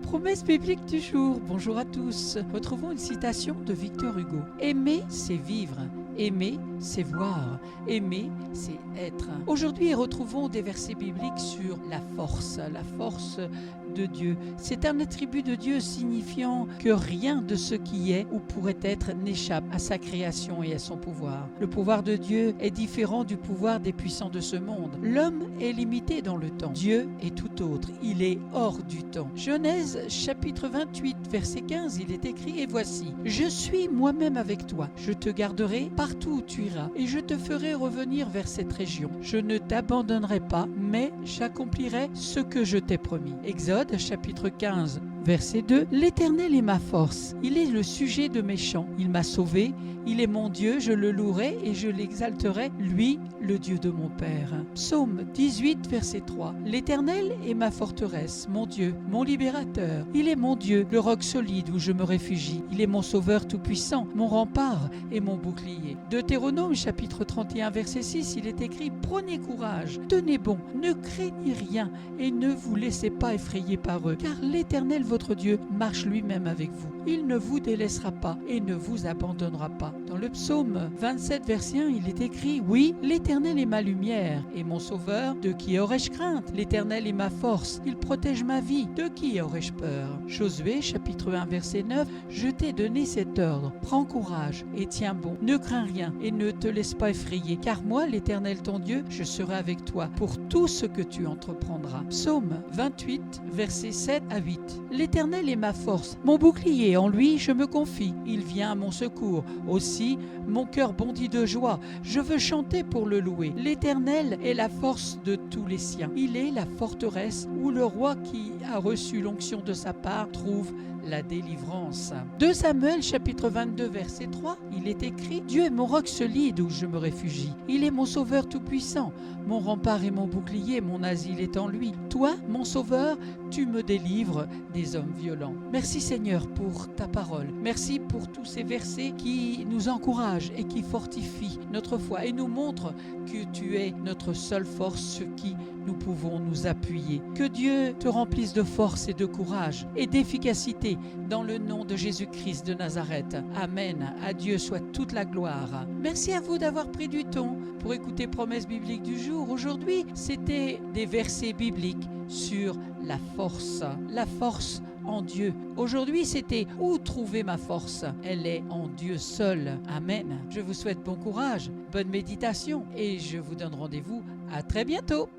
Promesse biblique du jour. Bonjour à tous. Retrouvons une citation de Victor Hugo. Aimer, c'est vivre. Aimer, c'est voir. Aimer, c'est être. Aujourd'hui, retrouvons des versets bibliques sur la force de Dieu. C'est un attribut de Dieu signifiant que rien de ce qui est ou pourrait être n'échappe à sa création et à son pouvoir. Le pouvoir de Dieu est différent du pouvoir des puissants de ce monde. L'homme est limité dans le temps. Dieu est tout autre. Il est hors du temps. Genèse chapitre 28, verset 15, il est écrit « Et voici, je suis moi-même avec toi. Je te garderai partout où tu iras et je te ferai revenir vers cette région. Je ne t'abandonnerai pas, mais j'accomplirai ce que je t'ai promis. » Exode chapitre 15, verset 2. L'Éternel est ma force. Il est le sujet de mes chants. Il m'a sauvé. Il est mon Dieu. Je le louerai et je l'exalterai, lui, le Dieu de mon Père. Psaume 18, verset 3. L'Éternel est ma forteresse, mon Dieu, mon libérateur. Il est mon Dieu, le roc solide où je me réfugie. Il est mon sauveur tout-puissant, mon rempart et mon bouclier. Deutéronome chapitre 31, verset 6, il est écrit « Prenez courage, tenez bon, ne craignez rien et ne vous laissez pas effrayer par eux, car l'Éternel votre Dieu marche lui-même avec vous. Il ne vous délaissera pas et ne vous abandonnera pas. » Dans le psaume 27, verset 1, il est écrit « Oui, l'Éternel est ma lumière et mon sauveur, de qui aurais-je crainte? L'Éternel est ma force, il protège ma vie, de qui aurais-je peur? » Josué chapitre 1, verset 9, « Je t'ai donné cet ordre, prends courage et tiens bon, ne crains rien et ne te laisse pas effrayer, car moi, l'Éternel ton Dieu, je serai avec toi pour tout ce que tu entreprendras. » Psaume 28, versets 7 à 8. L'Éternel est ma force, mon bouclier, en lui je me confie. Il vient à mon secours. Aussi, mon cœur bondit de joie. Je veux chanter pour le louer. L'Éternel est la force de tous les siens. Il est la forteresse où le roi qui a reçu l'onction de sa part trouve la délivrance. 2 Samuel chapitre 22 verset 3, il est écrit « Dieu est mon roc solide où je me réfugie. Il est mon sauveur tout-puissant. Mon rempart et mon bouclier, mon asile est en lui. Toi, mon sauveur, tu me délivres des hommes violents. » Merci Seigneur pour ta parole. Merci pour tous ces versets qui nous encouragent et qui fortifient notre foi et nous montrent que tu es notre seule force sur qui nous pouvons nous appuyer. Que Dieu te remplisse de force et de courage et d'efficacité dans le nom de Jésus-Christ de Nazareth. Amen. À Dieu soit toute la gloire. Merci à vous d'avoir pris du temps pour écouter Promesse biblique du jour. Aujourd'hui, c'était des versets bibliques sur la force en Dieu. Aujourd'hui, c'était « Où trouver ma force ?» Elle est en Dieu seul. Amen. Je vous souhaite bon courage, bonne méditation et je vous donne rendez-vous à très bientôt.